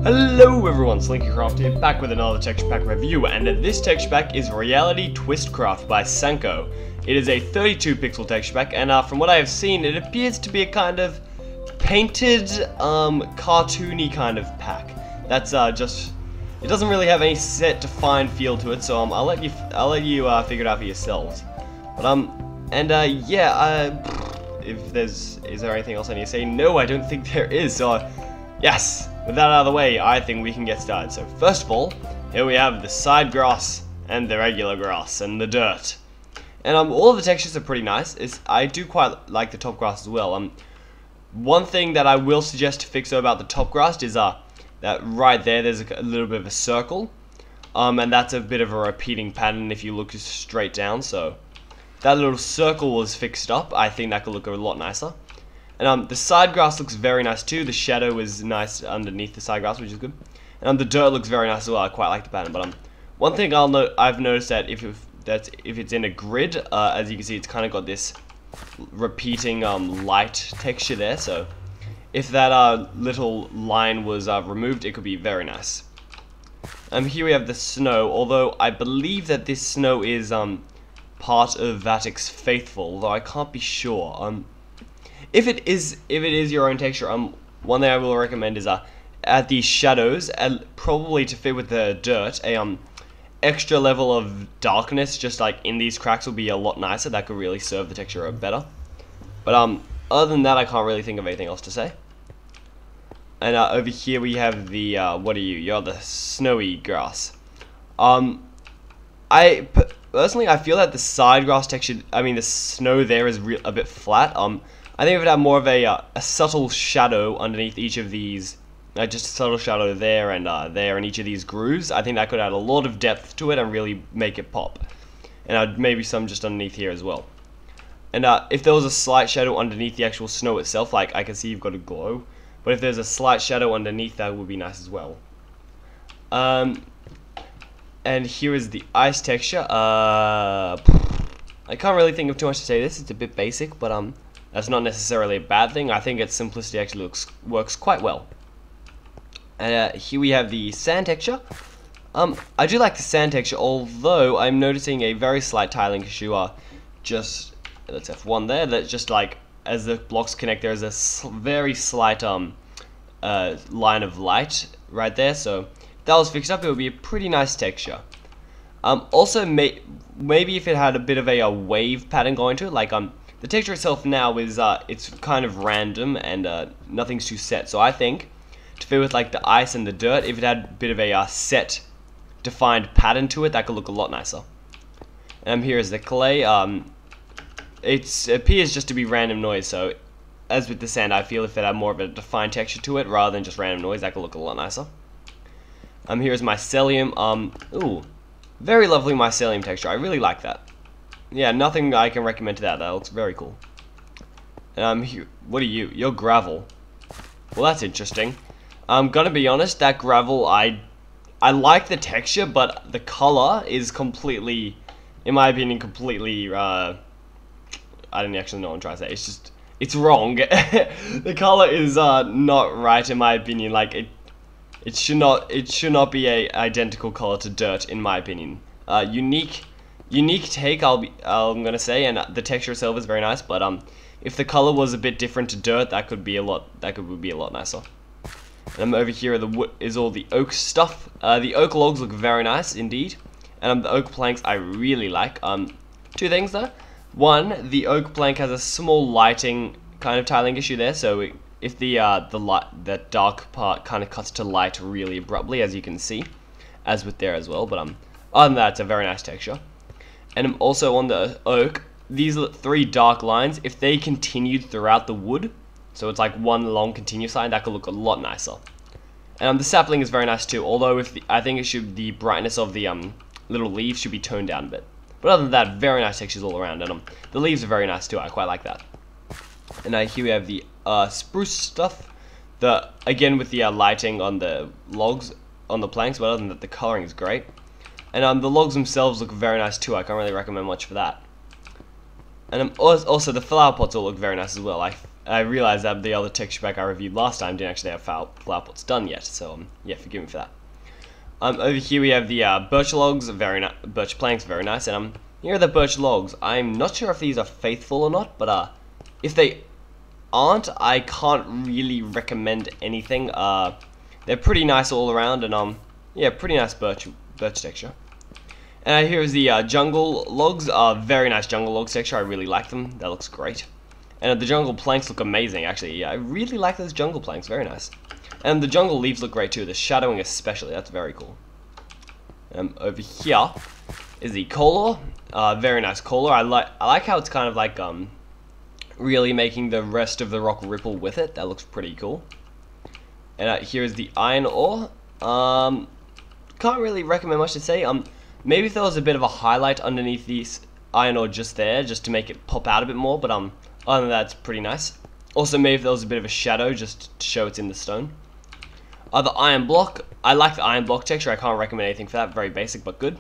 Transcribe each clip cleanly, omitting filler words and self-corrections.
Hello everyone, RealityTwistCraft here, back with another texture pack review, and this texture pack is RealityTwistCraft by Psanko. It is a 32 pixel texture pack, and from what I have seen, it appears to be a kind of painted, cartoony kind of pack. That's it doesn't really have any set defined feel to it, so I'll let you figure it out for yourselves. But is there anything else I need to say? No, I don't think there is. So yes. With that out of the way, I think we can get started. So first of all, here we have the side grass and the regular grass and the dirt. And all of the textures are pretty nice. I do quite like the top grass as well. One thing that I will suggest to fix about the top grass is that right there's a little bit of a circle. And that's a bit of a repeating pattern if you look straight down. So that little circle was fixed up. I think that could look a lot nicer. And the side grass looks very nice too. The shadow is nice underneath the side grass, which is good. And the dirt looks very nice as well. I quite like the pattern. But one thing I've noticed that if it's in a grid, as you can see, it's kind of got this repeating light texture there. So if that little line was removed, it could be very nice. Here we have the snow. Although I believe that this snow is part of Vatic's Faithful, though I can't be sure. If it is your own texture, one thing I will recommend is add these shadows, and probably to fit with the dirt, extra level of darkness, just like in these cracks, will be a lot nicer. That could really serve the texture better. But other than that, I can't really think of anything else to say. And over here we have the what are you? You're the snowy grass. Personally, I feel that the side grass texture, the snow there is a bit flat. I think if it had more of a subtle shadow underneath each of these, just a subtle shadow there and each of these grooves, I think that could add a lot of depth to it and really make it pop. And maybe some just underneath here as well. And if there was a slight shadow underneath the actual snow itself, like I can see you've got a glow, but if there's a slight shadow underneath, that would be nice as well. And here is the ice texture. I can't really think of too much to say this. It's a bit basic, but that's not necessarily a bad thing. I think its simplicity actually works quite well. And here we have the sand texture. I do like the sand texture, although I'm noticing a very slight tiling issue. Just let's F1 there. That's just like as the blocks connect, there is a very slight line of light right there. So if that was fixed up, it would be a pretty nice texture. Also, maybe if it had a bit of a wave pattern going to it, like the texture itself now is it's kind of random and nothing's too set. So I think to fit with like the ice and the dirt, if it had a bit of a set defined pattern to it, that could look a lot nicer. And here is the clay. It appears just to be random noise. So as with the sand, I feel if it had more of a defined texture to it rather than just random noise, that could look a lot nicer. Here's mycelium. Ooh, very lovely mycelium texture. I really like that. Yeah, nothing I can recommend to that. That looks very cool. Here, what are you? You're gravel. Well, that's interesting. I'm gonna be honest, that gravel, I like the texture, but the color is completely, in my opinion, completely, I don't actually know what I'm trying to say. It's wrong. The color is not right, in my opinion. Like, it should not be a identical color to dirt, in my opinion. Unique take, I'm gonna say, and the texture itself is very nice. But if the color was a bit different to dirt, that would be a lot nicer. And over here is all the oak stuff. The oak logs look very nice indeed, and the oak planks I really like. Two things though. One, the oak plank has a small lighting kind of tiling issue there. So if the dark part kind of cuts to light really abruptly, as you can see, as with there as well. But other than that, it's a very nice texture. And also on the oak, these three dark lines, if they continued throughout the wood, so it's like one long continuous line, that could look a lot nicer. And the sapling is very nice too, although I think the brightness of the little leaves should be toned down a bit. But other than that, very nice textures all around, and the leaves are very nice too. I quite like that. And here we have the spruce stuff. Again with the lighting on the logs on the planks, but other than that, the coloring is great. And the logs themselves look very nice too. I can't really recommend much for that. And also the flower pots all look very nice as well. I realized that the other texture pack I reviewed last time didn't actually have flower pots done yet, so yeah, forgive me for that. Over here we have the birch logs, birch planks, very nice, and here are the birch logs. I'm not sure if these are faithful or not, but if they aren't, I can't really recommend anything. They're pretty nice all around, and yeah, pretty nice birch texture. And here is the jungle logs, very nice jungle logs texture. I really like them. That looks great. And the jungle planks look amazing, actually. Yeah, I really like those jungle planks. Very nice. And the jungle leaves look great too. The shadowing especially. That's very cool. Over here is the color. Very nice color. I like how it's kind of like really making the rest of the rock ripple with it. That looks pretty cool. And here is the iron ore. Can't really recommend much to say. Maybe if there was a bit of a highlight underneath these iron ore just there, just to make it pop out a bit more. But other than that, it's pretty nice. Also, maybe if there was a bit of a shadow just to show it's in the stone. The iron block. I like the iron block texture. I can't recommend anything for that. Very basic, but good.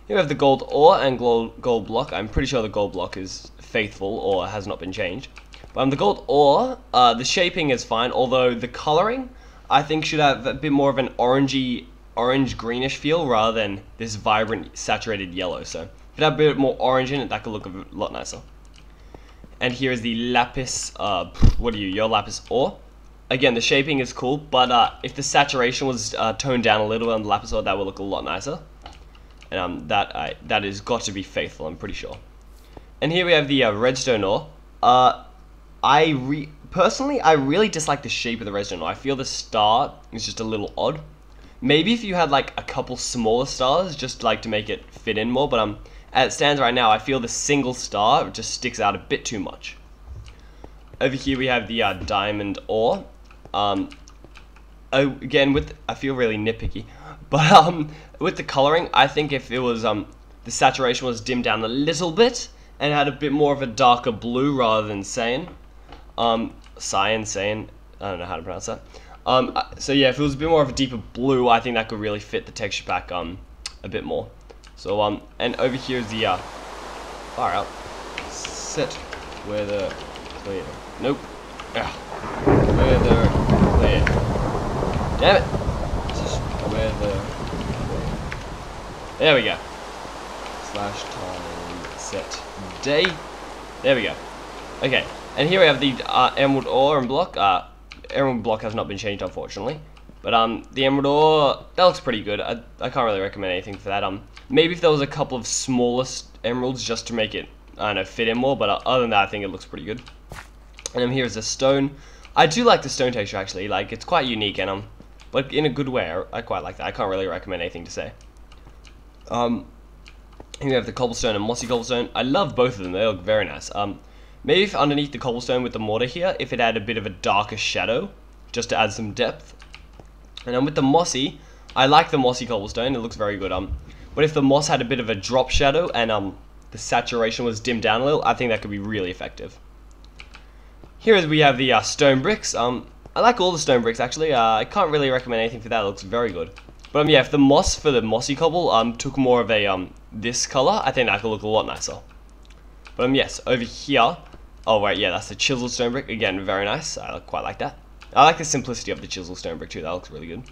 Here we have the gold ore and gold block. I'm pretty sure the gold block is faithful or has not been changed. But the gold ore, the shaping is fine, although the coloring, I think, should have a bit more of an orange-greenish feel rather than this vibrant, saturated yellow. So if it had a bit more orange in it, that could look a lot nicer. And here is the lapis, your lapis ore. Again, the shaping is cool, but if the saturation was toned down a little on the lapis ore, that would look a lot nicer. And that is got to be faithful, I'm pretty sure. And here we have the redstone ore. Personally, I really dislike the shape of the redstone ore. I feel the star is just a little odd. Maybe if you had like a couple smaller stars, just like to make it fit in more, but as it stands right now, I feel the single star just sticks out a bit too much. Over here we have the diamond ore. Again, I feel really nitpicky, but with the coloring, I think if it was the saturation was dimmed down a little bit and had a bit more of a darker blue rather than cyan, I don't know how to pronounce that. So yeah, if it was a bit more of a deeper blue, I think that could really fit the texture pack a bit more. So and over here is the far out set where the clear. Nope. Where the clear. Damn it. Just where the clear. There we go. Slash time set day. There we go. Okay, and here we have the emerald ore and block. Emerald block has not been changed, unfortunately. But the emerald ore, that looks pretty good. I can't really recommend anything for that. Maybe if there was a couple of smaller emeralds just to make it, I don't know, fit in more. But other than that, I think it looks pretty good. And here's the stone. I do like the stone texture, actually. Like, it's quite unique, and but in a good way. I quite like that. I can't really recommend anything to say. Here we have the cobblestone and mossy cobblestone. I love both of them. They look very nice. Maybe if underneath the cobblestone with the mortar here, if it had a bit of a darker shadow, just to add some depth. And with the mossy, I like the mossy cobblestone. It looks very good. But if the moss had a bit of a drop shadow and the saturation was dimmed down a little, I think that could be really effective. Here we have the stone bricks. I like all the stone bricks, actually. I can't really recommend anything for that. It looks very good. But yeah, if the moss for the mossy cobble took more of a this color, I think that could look a lot nicer. But yes, over here. Oh wait, yeah, that's the chiseled stone brick. Again, very nice. I quite like that. I like the simplicity of the chiseled stone brick too. That looks really good.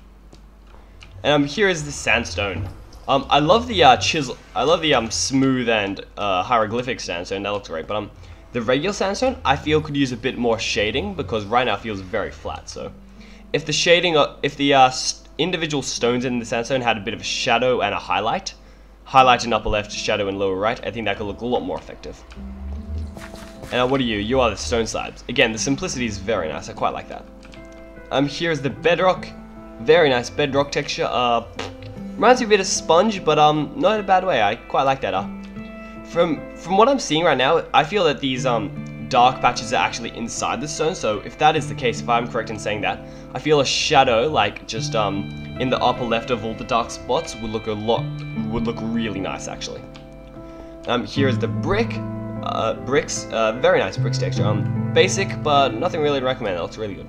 And here is the sandstone. I love the chisel. I love the smooth and hieroglyphic sandstone. That looks great. But the regular sandstone, I feel could use a bit more shading because right now it feels very flat. So if the shading, if the individual stones in the sandstone had a bit of a shadow and a highlight in upper left, shadow in lower right, I think that could look a lot more effective. And what are you? You are the stone slabs. Again, the simplicity is very nice. I quite like that. Here's the bedrock. Very nice bedrock texture. Reminds me a bit of sponge, but not in a bad way. I quite like that. From what I'm seeing right now, I feel that these dark patches are actually inside the stone. So if that is the case, if I'm correct in saying that, I feel a shadow, like just in the upper left of all the dark spots, would look really nice actually. Here is the bricks. Very nice bricks texture. Basic, but nothing really to recommend. It looks really good.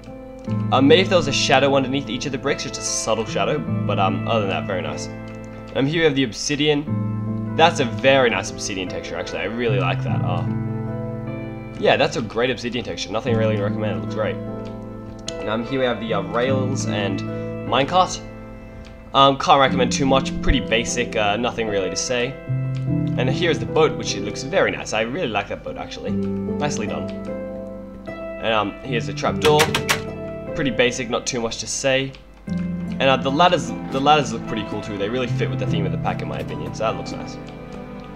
Maybe if there was a shadow underneath each of the bricks, just a subtle shadow, but other than that, very nice. Here we have the obsidian. That's a very nice obsidian texture, actually. I really like that. yeah, that's a great obsidian texture. Nothing really to recommend. It looks great. Here we have the rails and minecart. Can't recommend too much. Pretty basic. Nothing really to say. And here's the boat, which it looks very nice. I really like that boat actually. Nicely done. And here's the trapdoor. Pretty basic. Not too much to say. And the ladders look pretty cool too. They really fit with the theme of the pack in my opinion. So that looks nice.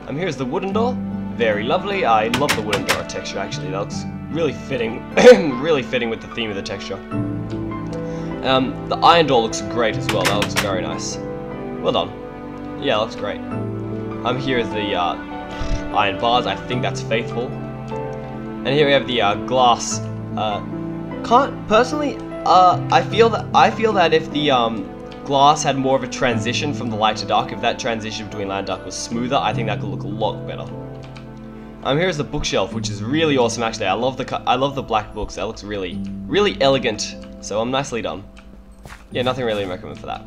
Here's the wooden door. Very lovely. I love the wooden door texture actually. That looks really fitting, really fitting with the theme of the texture. The iron door looks great as well. That looks very nice. Well done. Yeah, that looks great. Here is the iron bars. I think that's faithful. And here we have the glass. Personally, I feel that if the glass had more of a transition from the light to dark, if that transition between light and dark was smoother, I think that could look a lot better. Here's the bookshelf, which is really awesome actually. I love the black books. That looks really elegant. So nicely done. Yeah, nothing really to recommend for that.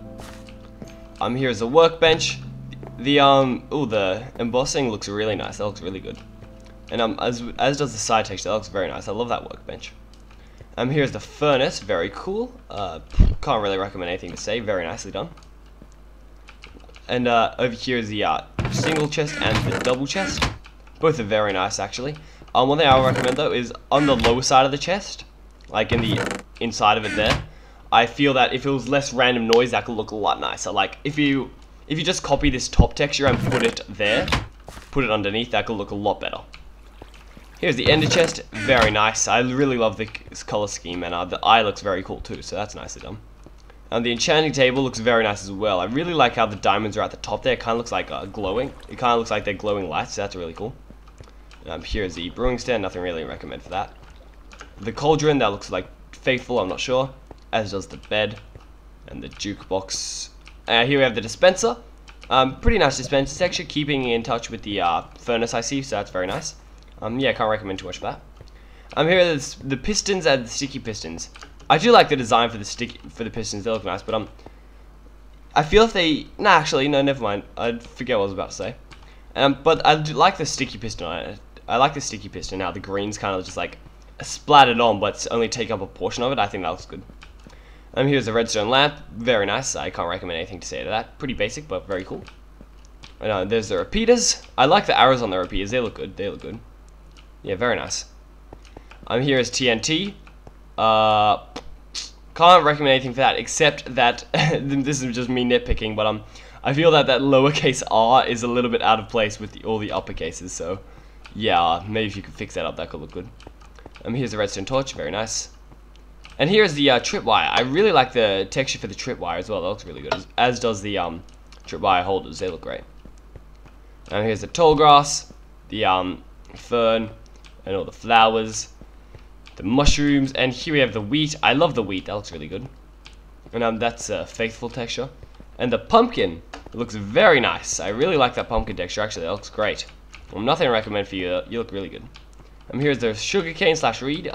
Here's the workbench. The the embossing looks really nice. That looks really good. And as does the side texture. That looks very nice. I love that workbench. Here's the furnace. Very cool. Can't really recommend anything to say. Very nicely done. And over here is the single chest and the double chest. Both are very nice actually. One thing I would recommend though is on the lower side of the chest, like in the inside of it there, I feel that if it was less random noise, that could look a lot nicer. Like if you just copy this top texture and put it there, put it underneath, that could look a lot better. Here's the ender chest. Very nice. I really love this color scheme, and the eye looks very cool too, so that's nicely done. The enchanting table looks very nice as well. I really like how the diamonds are at the top there. It kind of looks like glowing. It kind of looks like they're glowing lights, so that's really cool. Here's the brewing stand. Nothing really to recommend for that. The cauldron, that looks like faithful, I'm not sure. As does the bed and the jukebox. Here we have the dispenser. Pretty nice dispenser texture, keeping in touch with the furnace I see, so that's very nice. Yeah, can't recommend too much for that. Here are the pistons and the sticky pistons. I do like the design for the pistons. They look nice, but I feel if they actually no, never mind. I forget what I was about to say. But I do like the sticky piston. I like the sticky piston now. The green's kind of just like splattered on, but only take up a portion of it. I think that looks good. Here's the redstone lamp. Very nice. I can't recommend anything to say to that. Pretty basic, but very cool. And there's the repeaters. I like the arrows on the repeaters. They look good. They look good. Yeah, very nice. Here is TNT. Can't recommend anything for that, except that this is just me nitpicking, but I feel that lowercase r is a little bit out of place with all the uppercases, so yeah, maybe if you could fix that up, that could look good. Here's the redstone torch. Very nice. And here's the tripwire. I really like the texture for the tripwire as well. That looks really good, as does the tripwire holders. They look great. Here's the tall grass, the fern, and all the flowers, the mushrooms, and here we have the wheat. I love the wheat. That looks really good. And that's a faithful texture. And the pumpkin looks very nice. I really like that pumpkin texture. Actually, that looks great. Nothing to recommend for you. You look really good. Here's the sugarcane / reed.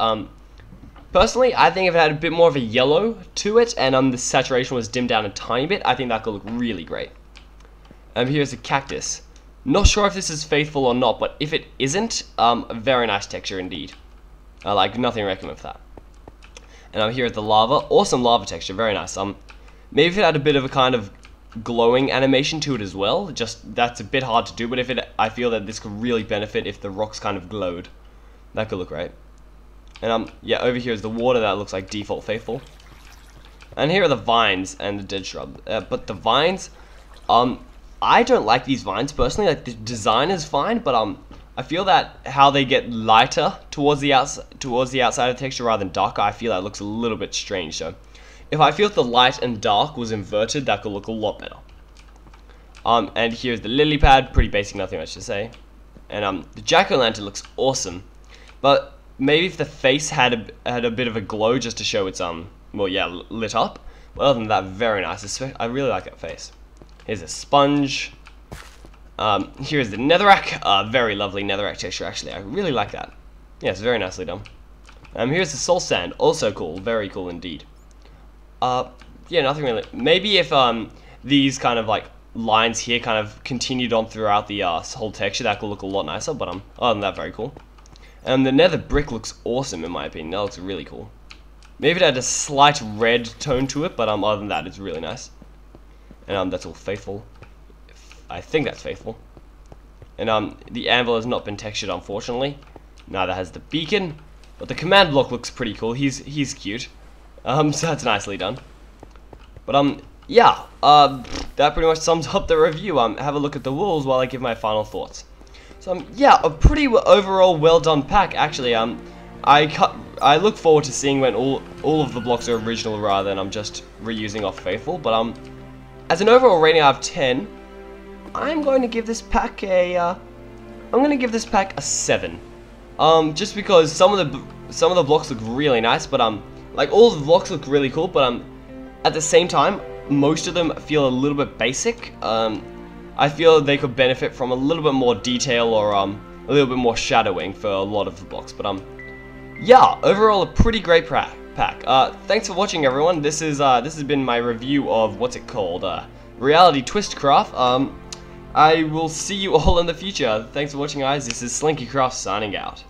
Personally, I think if it had a bit more of a yellow to it, and the saturation was dimmed down a tiny bit, I think that could look really great. Here's the cactus. Not sure if this is faithful or not, but if it isn't, a very nice texture indeed. I like nothing to recommend for that. And here's the lava. Awesome lava texture. Very nice. Maybe if it had a bit of a kind of glowing animation to it as well. Just that's a bit hard to do, but I feel that this could really benefit if the rocks kind of glowed. That could look great. And yeah, over here is the water. That looks like default faithful. And here are the vines and the dead shrub. But the vines, I don't like these vines personally. Like the design is fine, but I feel that how they get lighter towards the outside of the texture rather than darker, I feel that looks a little bit strange. So if I feel if the light and dark was inverted, that could look a lot better. And here's the lily pad. Pretty basic, nothing much to say. And the jack-o'-lantern looks awesome, but maybe if the face had a bit of a glow just to show it's well, yeah, lit up. But other than that, very nice. I really like that face. Here's a sponge. Here's the netherrack. Very lovely netherrack texture, actually. I really like that. Yeah, it's very nicely done. Here's the soul sand. Also cool. Very cool indeed. Yeah, nothing really. Maybe if these kind of like lines here kind of continued on throughout the whole texture, that could look a lot nicer. But other than that, very cool. And the nether brick looks awesome in my opinion. That looks really cool. Maybe it had a slight red tone to it, but other than that, it's really nice. And that's all faithful. I think that's faithful. And the anvil has not been textured, unfortunately. Neither has the beacon, but the command block looks pretty cool. He's cute. So that's nicely done. But yeah. That pretty much sums up the review. Have a look at the walls while I give my final thoughts. So yeah, a pretty overall well done pack actually. I look forward to seeing when all of the blocks are original rather than I'm just reusing off faithful. But as an overall rating out of 10, I'm going to give this pack a 7. Just because some of the blocks look really nice, but like all of the blocks look really cool, but at the same time, most of them feel a little bit basic. I feel they could benefit from a little bit more detail or a little bit more shadowing for a lot of the blocks. But yeah, overall a pretty great pack. Thanks for watching, everyone. This has been my review of what's it called, RealityTwistCraft. I will see you all in the future. Thanks for watching, guys. This is SlinkyCraft signing out.